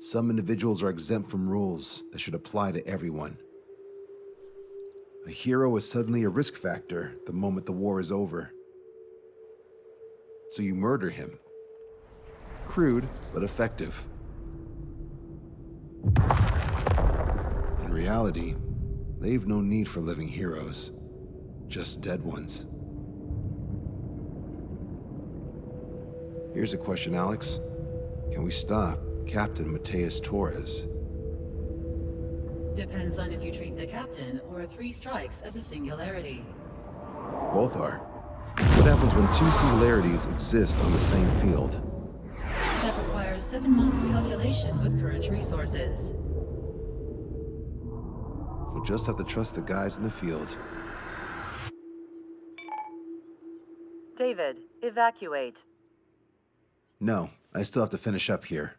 Some individuals are exempt from rules that should apply to everyone. A hero is suddenly a risk factor the moment the war is over. So you murder him. Crude, but effective. In reality, they've no need for living heroes, just dead ones. Here's a question, Alex. Can we stop Captain Mateus Torres? Depends on if you treat the captain or 3 strikes as a singularity. Both are. What happens when 2 singularities exist on the same field? That requires 7 months calculation with current resources. We'll just have to trust the guys in the field. David, evacuate. No, I still have to finish up here.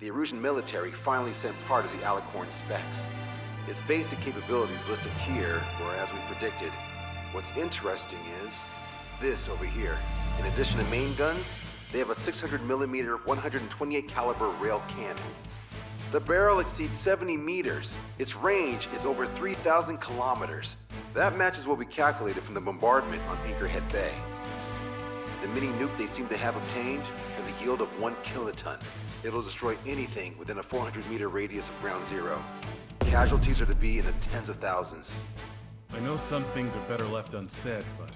The Erusian military finally sent part of the Alicorn specs. Its basic capabilities listed here were as we predicted. What's interesting is this over here. In addition to main guns, they have a 600mm 128 caliber rail cannon. The barrel exceeds 70 meters. Its range is over 3,000 kilometers. That matches what we calculated from the bombardment on Anchorhead Bay. The mini nuke they seem to have obtained has a yield of 1 kiloton. It'll destroy anything within a 400-meter radius of ground zero. Casualties are to be in the tens of thousands. I know some things are better left unsaid, but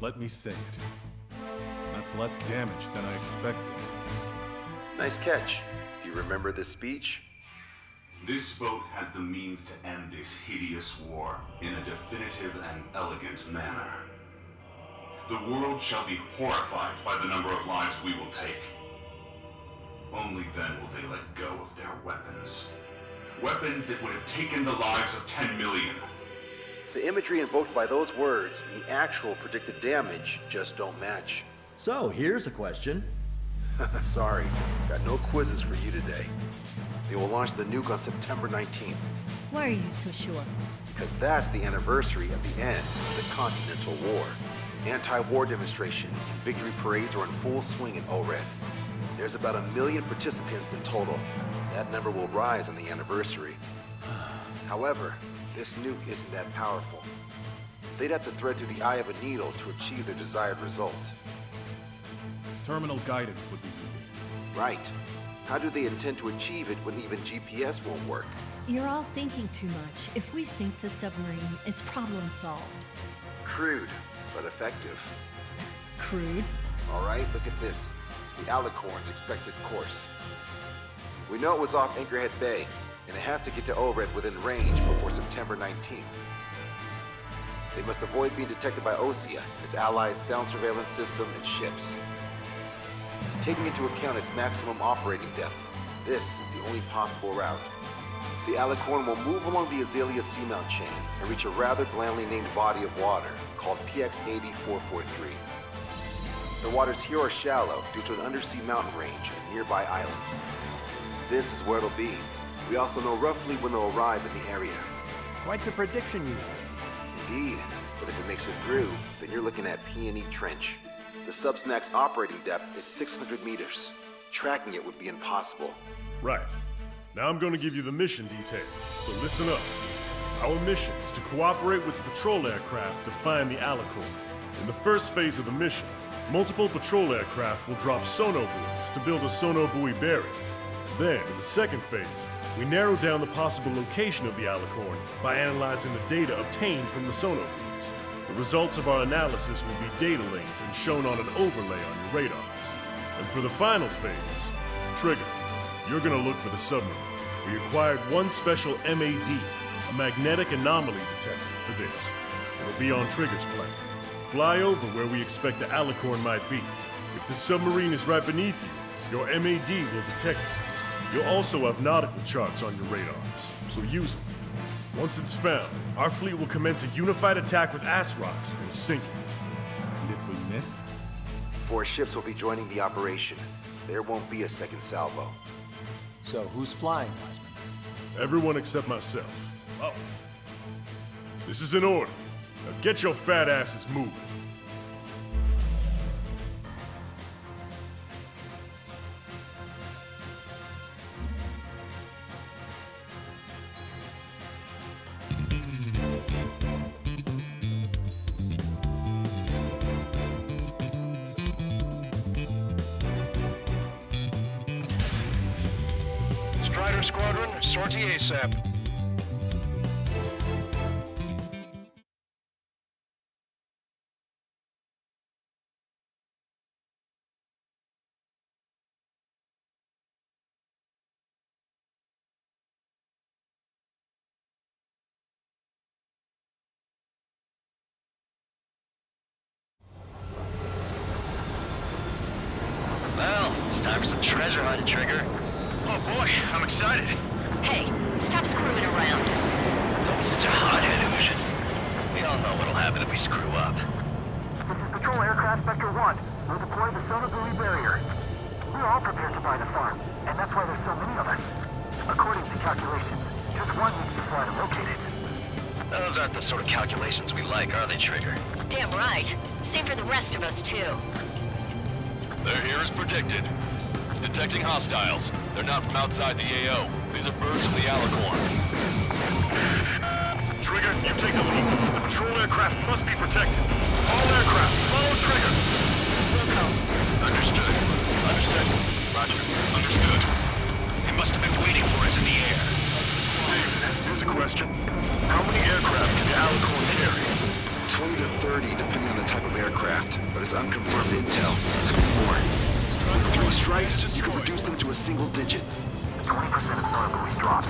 let me say it. That's less damage than I expected. Nice catch. Do you remember this speech? This vote has the means to end this hideous war in a definitive and elegant manner. The world shall be horrified by the number of lives we will take. Only then will they let go of their weapons. Weapons that would have taken the lives of 10 million. The imagery invoked by those words and the actual predicted damage just don't match. So, here's a question. Sorry, got no quizzes for you today. They will launch the nuke on September 19th. Why are you so sure? Because that's the anniversary of the end of the Continental War. Anti-war demonstrations and victory parades are in full swing in ORED. There's about 1 million participants in total. That number will rise on the anniversary. However, this nuke isn't that powerful. They'd have to thread through the eye of a needle to achieve their desired result. Terminal guidance would be needed. Right. How do they intend to achieve it when even GPS won't work? You're all thinking too much. If we sink the submarine, it's problem solved. Crude, but effective. Crude? All right, look at this. The Alicorn's expected course. We know it was off Anchorhead Bay, and it has to get to ORED within range before September 19th. They must avoid being detected by Osea, its allies' sound surveillance system, and ships. Taking into account its maximum operating depth, this is the only possible route. The Alicorn will move along the Azalea seamount chain and reach a rather blandly named body of water called PX-80443. The waters here are shallow due to an undersea mountain range and nearby islands. This is where it'll be. We also know roughly when they'll arrive in the area. Quite the prediction you have. Indeed, but if it makes it through, then you're looking at P&E Trench. The Subsnac's operating depth is 600 meters. Tracking it would be impossible. Right. Now I'm going to give you the mission details, so listen up. Our mission is to cooperate with the patrol aircraft to find the Alicorn. In the first phase of the mission, multiple patrol aircraft will drop sono buoys to build a sono buoy barrier. Then, in the second phase, we narrow down the possible location of the Alicorn by analyzing the data obtained from the sono buoys. The results of our analysis will be data linked and shown on an overlay on your radars. And for the final phase, Trigger, you're gonna look for the submarine. We acquired one special MAD, a magnetic anomaly detector, for this. It'll be on Trigger's plane. Fly over where we expect the Alicorn might be. If the submarine is right beneath you, your MAD will detect it. You'll also have nautical charts on your radars, so use them. Once it's found, our fleet will commence a unified attack with ass rocks and sink it. And if we miss? 4 ships will be joining the operation. There won't be a second salvo. So, who's flying, Wiseman? Everyone except myself. Oh. This is an order. Now get your fat asses moving. Strider Squadron, sortie ASAP. Well, it's time for some treasure hunting, Trigger. Oh boy, I'm excited. Hey, stop screwing around. Don't be such a hothead, Osean. We all know what'll happen if we screw up. This is Patrol Aircraft Vector 1. We'll deploy the sonar buoy barrier. We're all prepared to buy the farm, and that's why there's so many of us. According to calculations, just one needs to fly to locate it. Those aren't the sort of calculations we like, are they, Trigger? Damn right. Same for the rest of us, too. They're here as predicted. Detecting hostiles. They're not from outside the AO. These are birds from the Alicorn. Trigger, you take the lead. The patrol aircraft must be protected. All aircraft, follow Trigger. Understood. Understood. Roger. Understood. They must have been waiting for us in the air. David, here's a question. How many aircraft can the Alicorn carry? 20 to 30, depending on the type of aircraft, but it's unconfirmed intel. Could be more. With 3 strikes, you can reduce them to a single digit. 20% of sonar buoys dropped.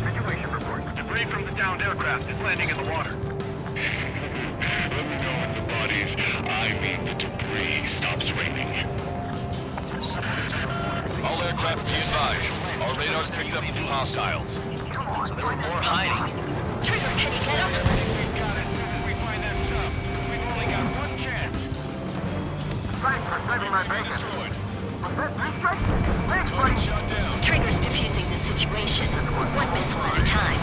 Situation report. Debris from the downed aircraft is landing in the water. Let me know when the bodies, I mean the debris, stops raining. All aircraft be advised. Our radars picked up new hostiles. So there were more hiding. Trigger, can you get him? We've got it. As soon as we find that sub, we've only got one chance. Thanks for saving my bacon. Destroyed. Was that 3 strikes? Thanks, buddy. Target shot down. Trigger's diffusing the situation. One missile at a time.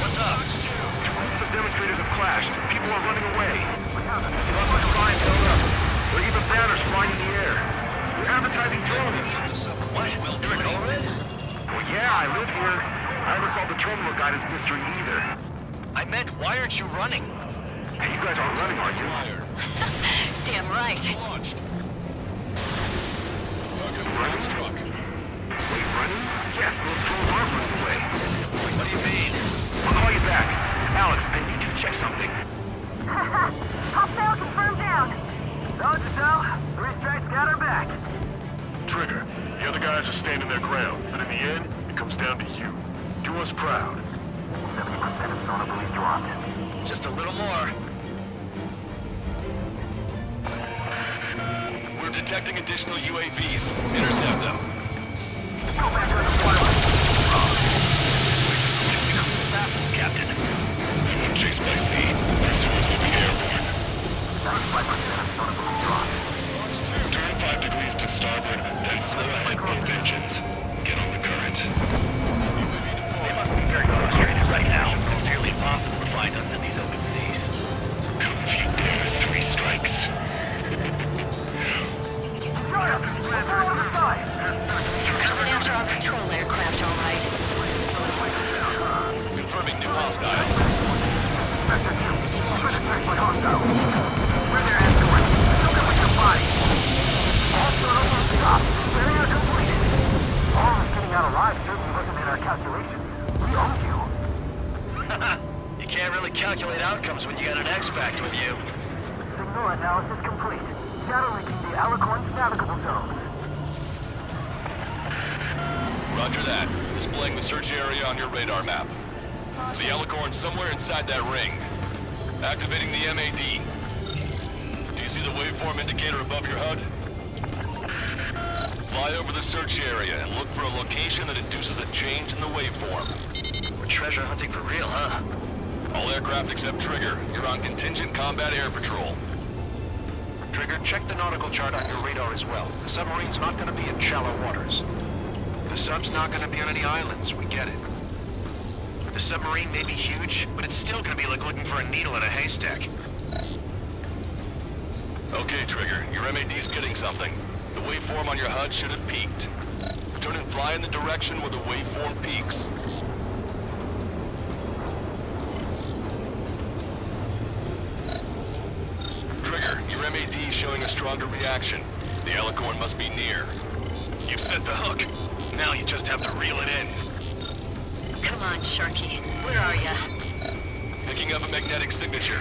What's up? Groups of demonstrators have clashed. People are running away. Lots of signs held up. There are even banners flying in the air. They're advertising drones. What? You're an Osean? Well, yeah, I live here. I never solved the terminal guidance mystery either. I meant, why aren't you running? Hey, you guys aren't running, are you? Fire. Damn right. Launched. Target was struck. Wait, running? Yes, those drones are running away. What do you mean? I'll call you back. Alex, I need you to check something. Hostile confirmed down. So, 3 strikes got her back. Trigger, the other guys are standing their ground, but in the end, it comes down to you. Do us proud. 70% of sonar buoys dropped. Just a little more. We're detecting additional UAVs. Intercept them. Go back to the water. Captain. Someone chased by sea. Pursuers will be airborne. 75% of sonar buoys dropped. Turn 5 degrees to starboard, then slow ahead both engines. Get on the current. They must be very frustrated right now. It's nearly impossible to find us in these open seas. Come if you dare, 3 strikes. Destroyer! We're on the side! You're coming after our patrol aircraft, all right. Confirming new hostiles. Missile launched. Where their ass going? Look at your body! All sonar buoys dropped. Barrier completed. All of us getting out alive certainly wasn't in our calculations. We owe you. You can't really calculate outcomes when you got an X-Factor with you. Signal analysis complete. Data linking the Alicorn's navigable zones. Roger that. Displaying the search area on your radar map. The Alicorn's somewhere inside that ring. Activating the MAD. Do you see the waveform indicator above your HUD? Fly over the search area and look for a location that induces a change in the waveform. We're treasure hunting for real, huh? All aircraft except Trigger, you're on contingent combat air patrol. Trigger, check the nautical chart on your radar as well. The submarine's not going to be in shallow waters. The sub's not going to be on any islands, we get it. The submarine may be huge, but it's still gonna be like looking for a needle in a haystack. Okay, Trigger, your MAD's getting something. The waveform on your HUD should have peaked. Turn and fly in the direction where the waveform peaks. Trigger, your MAD's showing a stronger reaction. The Alicorn must be near. You've set the hook. Now you just have to reel it in. Come on, Sharky. Where are ya? Picking up a magnetic signature.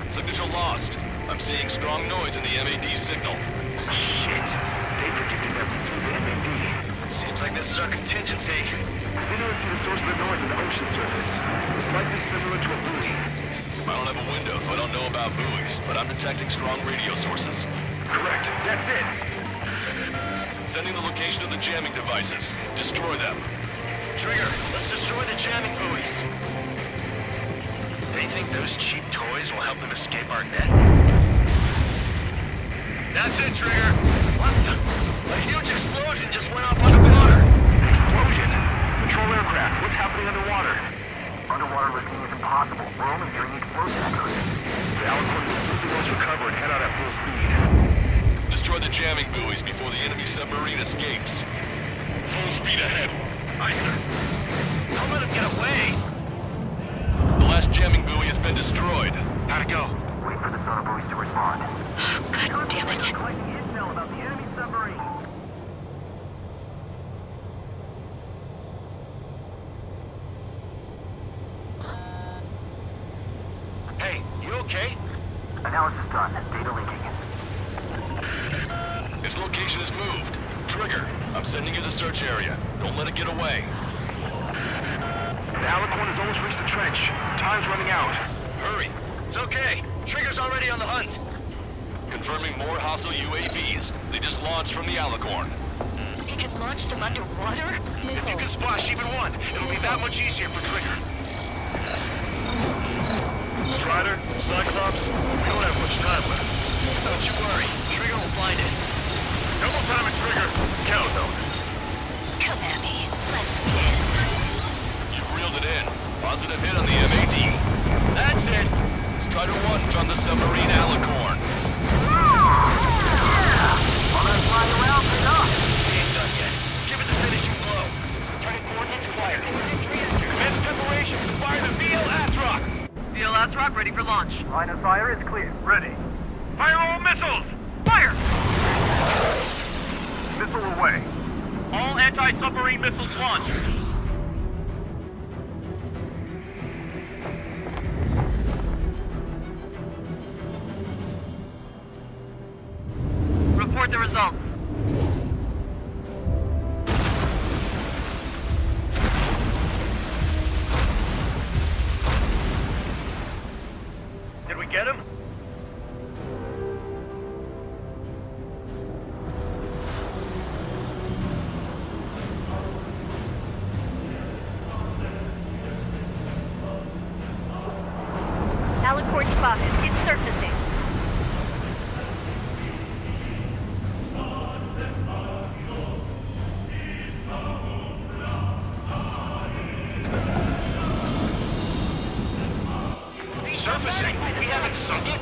Signature lost. I'm seeing strong noise in the MAD signal. Shit. They predicted that through the MAD. Seems like this is our contingency. They don't see the source of the noise on the ocean surface. It's likely similar to a buoy. I don't have a window, so I don't know about buoys, but I'm detecting strong radio sources. Correct. That's it. Sending the location of the jamming devices. Destroy them. Trigger, let's destroy the jamming buoys. They think those cheap toys will help them escape our net? That's it, Trigger. What the? A huge explosion just went off underwater. Explosion? Patrol aircraft, what's happening underwater? Underwater listening is impossible. We're only hearing the explosion echoes. The Alicorn will assist us recover and head out at full speed. Destroy the jamming buoys before the enemy submarine escapes. Full speed ahead. Aye, sir. Don't let him get away. The last jamming buoy has been destroyed. How'd it go? Wait for the sonar buoys to respond. God damn it. Collecting intel about the enemy submarine. Hey, you okay? Analysis done. Data linking. Its location is moved. Trigger, I'm sending you the search area. Don't let it get away. The Alicorn has almost reached the trench. Time's running out. Hurry. It's okay. Trigger's already on the hunt. Confirming more hostile UAVs. They just launched from the Alicorn. You can launch them underwater? If you can splash even one, it'll be that much easier for Trigger. Strider, Cyclops, we don't have much time left. Don't you worry. Trigger will find it. Double time it, Trigger. Count though. Come at me. Let's dance. You've reeled it in. Positive hit on the MAD. That's it. Strider 1 found the submarine Alicorn. All that flying around paid off. We ain't done yet. Give it the finishing blow. Target coordinates acquired. Commence preparations to fire the VL Atroc. VL Atroc ready for launch. Line of fire is clear. Ready. Fire all missiles. Fire! Missile away. All anti-submarine missiles launched. Report the results. Did we get him? Alicorn spotted. It's surfacing. Surfacing? We haven't sunk it?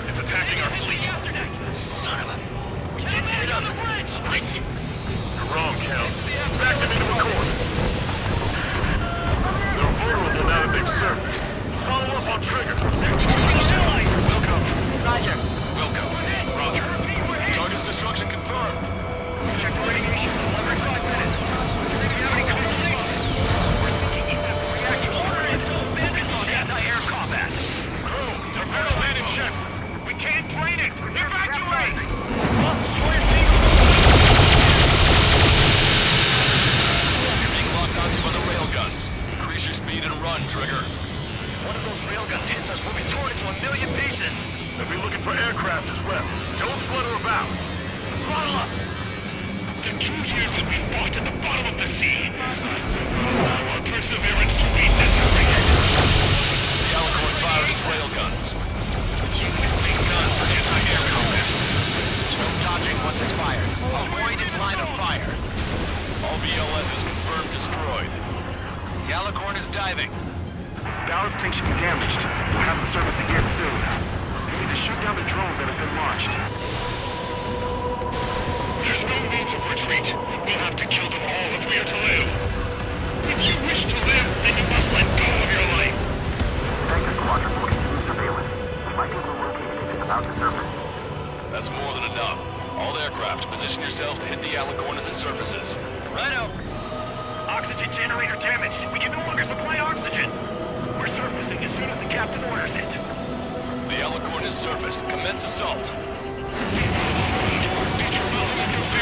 It's attacking our fleet. Son of a... We didn't hit him. What? You're wrong, Cal. Back them into a course. They're vulnerable now that they've surfaced. Follow up on Trigger. Wilco. Roger. Wilco. Roger. Target's destruction confirmed. Check the radiation. Every 5 minutes. Reacting order in. Focus on anti-air combat. Crew, torpedo man in check. We can't drain it. Evacuate. You're being locked onto by the railguns. Increase your speed and run, Trigger. One of those railguns hits us, we'll be torn into a million pieces. They'll be looking for aircraft as well. Don't flutter about. Throttle up. For 2 years that we fought at the bottom of the sea. Our perseverance to beat this frigate. The Alicorn fired its railguns. Using big guns for anti-air combat. No dodging once it's fired. Avoid its line of fire. All VLS is confirmed destroyed. The Alicorn is diving. Ballast tank should be damaged. We'll have to service again soon. We need to shoot down the drones that have been launched. There's no means of retreat. We'll have to kill them all if we are to live. If you wish to live, then you must let go of your life. Tanker squadron will continue surveillance. We might be able to locate anything about the surface. That's more than enough. All aircraft, position yourself to hit the Alicorn as it surfaces. Righto. Oxygen generator damaged. We can no longer supply oxygen. We're surfacing as soon as the captain orders it. The Alicorn is surfaced. Commence assault.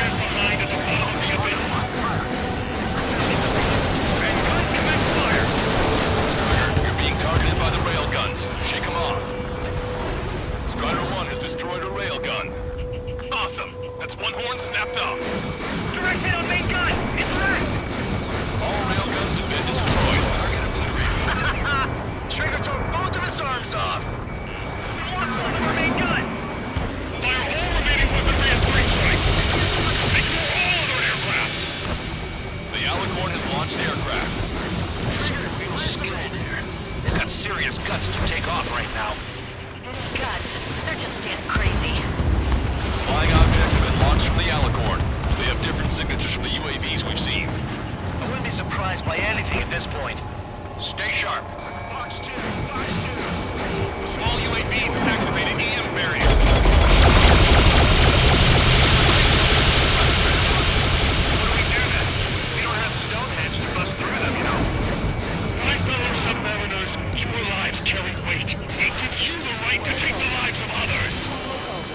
Behind at the bottom of the abyss. And guns commence fire. You're being targeted by the railguns. Shake them off. Strider 1 has destroyed a railgun. Awesome. That's one horn snapped off. Direct hit on main gun. It's wrecked. All railguns have been destroyed. Trigger tore both of its arms off. We lost one of our main guns. Fire all remaining weaponry at three strikes. Ignore all other aircraft. The Alicorn has launched aircraft. Trigger feels skilled here. They've got serious guts to take off right now. Guts. They're just damn crazy. Flying objects have been launched from the Alicorn. They have different signatures from the UAVs we've seen. I wouldn't be surprised by anything at this point. Stay sharp. Box 2, Box 2. Small UAVs have activated EM barrier. What do we do then? We don't have Stonehenge to bust through them, you know. My fellow submariners, your lives carry weight. It gives you the right to take the lives of others.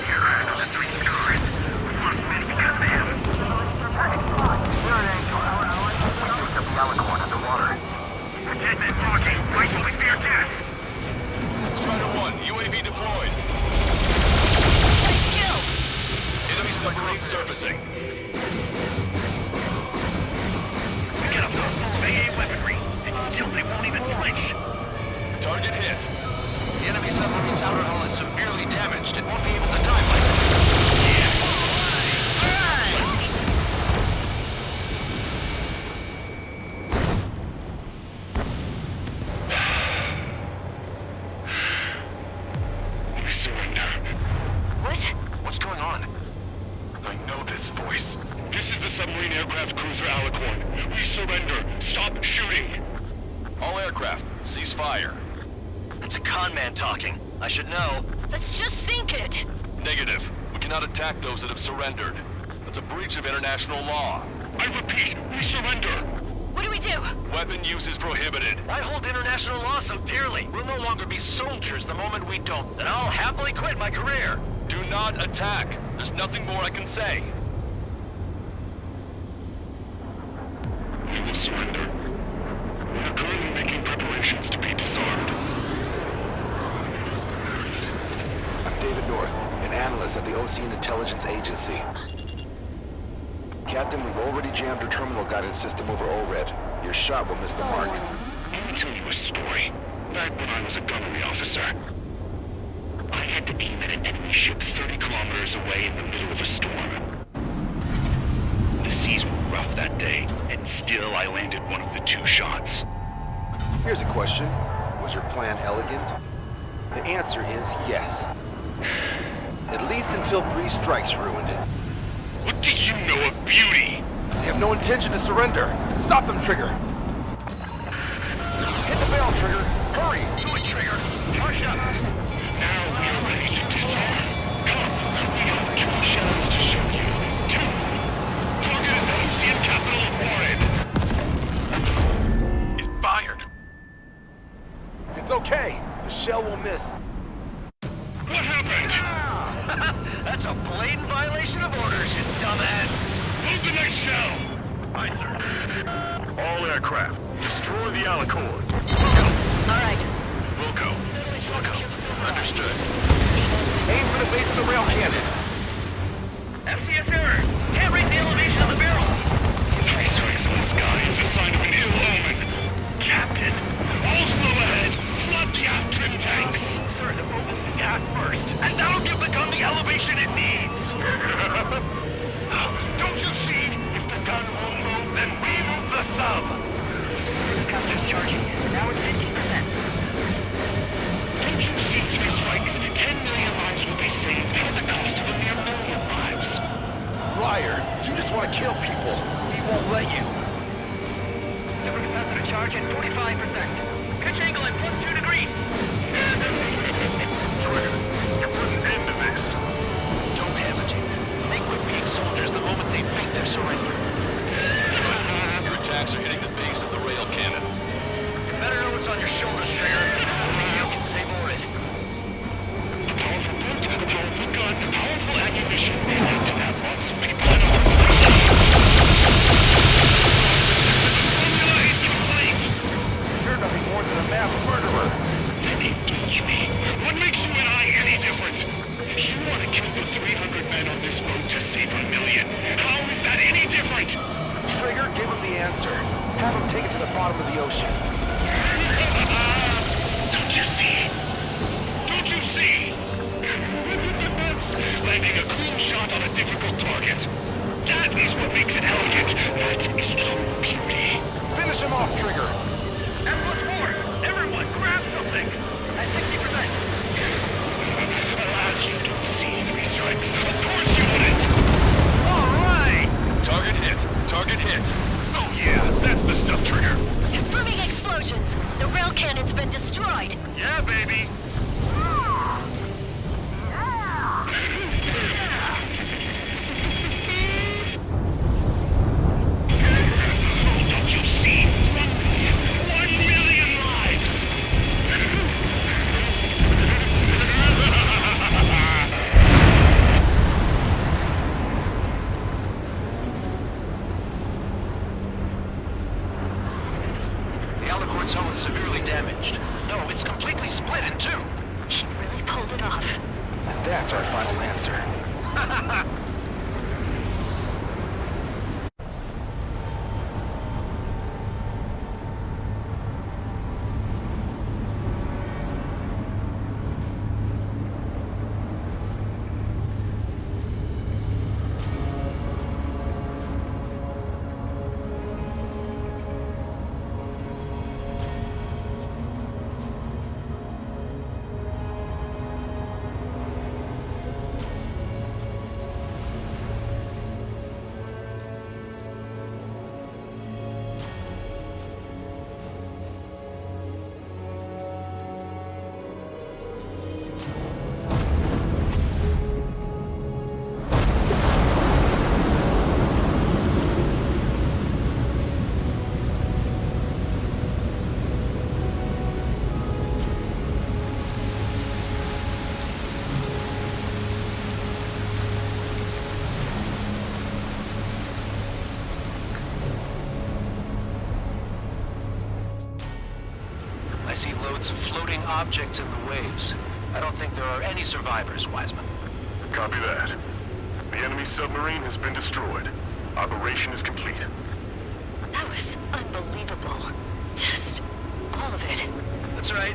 We're at Anchorhead. We picked up the Alicorn underwater. Containment launching. Wait till we see your death. Strider 1, UAV deployed. Enemy submarine surfacing. We got a full of AA weaponry, and still they won't even flinch. Target hit. The enemy submarine's outer hull is severely damaged. It won't be able to dive like that. We surrender. What? What's going on? I know this voice. This is the submarine aircraft cruiser Alicorn. We surrender. Stop shooting. All aircraft, cease fire. That's a con man talking. I should know. Let's just sink it. Negative. We cannot attack those that have surrendered. That's a breach of international law. I repeat, we surrender. What do we do? Weapon use is prohibited. Why hold international law so dearly? We'll no longer be soldiers the moment we don't. Then I'll happily quit my career. Do not attack. There's nothing more I can say. We will surrender. We are currently making preparations to be disarmed. I'm David North, an analyst at the Osean Intelligence Agency. Captain, we've already jammed your terminal guidance system over ORED. Your shot will miss the mark. Let me tell you a story. Back when I was a gunnery officer, I had to aim at an enemy ship 30 kilometers away in the middle of a storm. The seas were rough that day, and still I landed one of the 2 shots. Here's a question. Was your plan elegant? The answer is yes. At least until 3 strikes ruined it. What do you know of beauty? They have no intention to surrender. Stop them, Trigger! Hit the barrel, Trigger! Hurry! Do it, Trigger! Charge up! Now we are ready to disarm. Come, we have 2 shells to show you. 2. Target is the Osean capital of Warren. It fired. It's okay. The shell will miss. What happened? That's a blatant violation of orders, you dumbass! Move the next shell! Aye, sir. All aircraft, destroy the Alicorn. All right. Wilco. Understood. Aim for the base of the rail cannon. FCS error. Can't raise the elevation of the barrel. 3 strikes in the sky is a sign of an ill omen. Captain, all slow ahead. Flood the aft trim tanks. Sir, the boat will see gas first, and that'll give the gun the elevation it needs. Don't you see? If the gun won't move, then we move the sub. Captain, fire. You just want to kill people. We won't let you. Supercapacitor charge at 45%. Pitch angle at +2 degrees. Trigger, you put an end to this. Don't hesitate. They quit being soldiers the moment they fake their surrender. Your attacks are hitting the base of the rail cannon. You better know what's on your shoulders, Trigger. Only you can save a rid. A powerful boat, a powerful gun, powerful ammunition. They like to have lots of people in a You're nothing more than a mass murderer. Engage me. What makes you and I any different? You want to kill the 300 men on this boat to save 1 million. How is that any different? Trigger, give him the answer. Have him take it to the bottom of the ocean. Don't you see? Don't you see? Landing a clean shot on a difficult target. That is what makes it elegant. That is true beauty. Finish him off, Trigger. And what's more, everyone grab something. At 60%. Alas, you don't see 3 strikes. Of course you wouldn't. All right. Target hit. Target hit. Oh yeah, that's the stuff, Trigger. Confirming explosions. The rail cannon's been destroyed. Yeah, baby. Don't you see? 1 million lives! The Alicorn's hull is severely damaged. No, it's completely split in two. She really pulled it off. And that's our final answer. I see loads of floating objects in the waves. I don't think there are any survivors, Wiseman. Copy that. The enemy submarine has been destroyed. Operation is complete. That was unbelievable. Just all of it. That's right.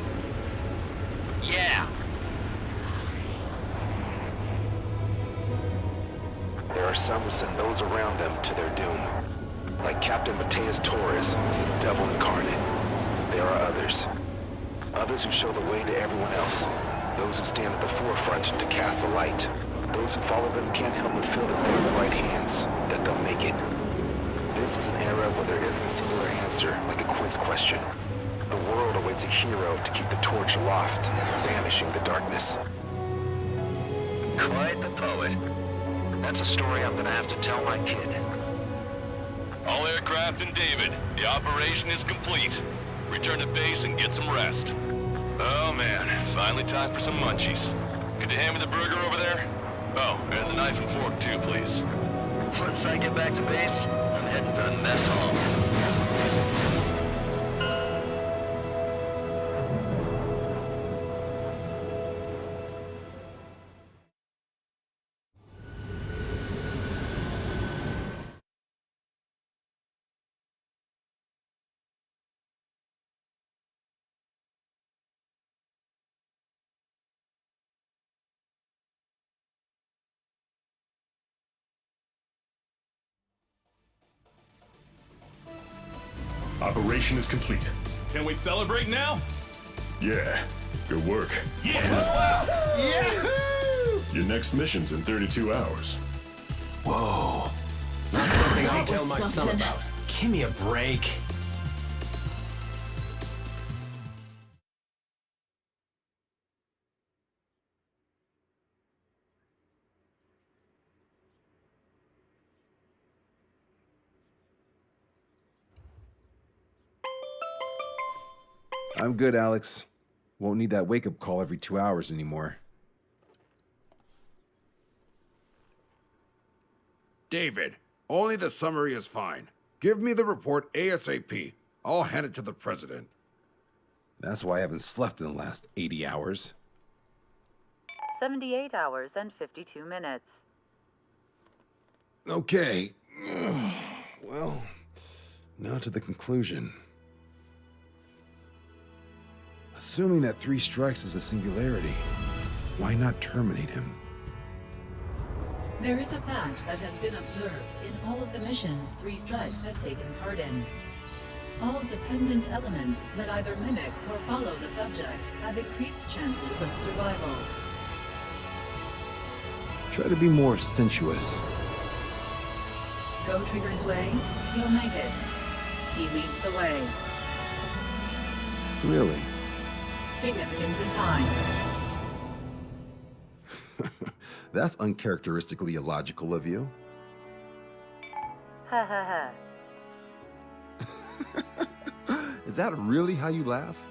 Yeah. There are some who send those around them to their doom. Like Captain Mateus Torres, who's the devil incarnate. There are others. Others who show the way to everyone else. Those who stand at the forefront to cast the light. Those who follow them can't help but feel that they're in the right hands, that they'll make it. This is an era where there isn't a singular answer, like a quiz question. The world awaits a hero to keep the torch aloft, banishing the darkness. Quite the poet. That's a story I'm gonna have to tell my kid. All aircraft in David. The operation is complete. Return to base and get some rest. Oh man, finally time for some munchies. Could you hand me the burger over there? Oh, and the knife and fork too, please. Once I get back to base, I'm heading to the mess hall. Operation is complete. Can we celebrate now? Yeah, good work. Yeah! Your next mission's in 32 hours. Whoa. Not something I'll That tell was my son something. about. Give me a break. I'm good, Alex. Won't need that wake-up call every 2 hours anymore. David, only the summary is fine. Give me the report ASAP. I'll hand it to the president. That's why I haven't slept in the last 80 hours. 78 hours and 52 minutes. Okay. Well, now to the conclusion. Assuming that 3 strikes is a singularity, why not terminate him? There is a fact that has been observed in all of the missions 3 Strikes has taken part in. All dependent elements that either mimic or follow the subject have increased chances of survival. Try to be more sensuous. Go Trigger's way, you'll make it. He leads the way. Really? Significance is high. That's uncharacteristically illogical of you. Ha ha ha. Is that really how you laugh?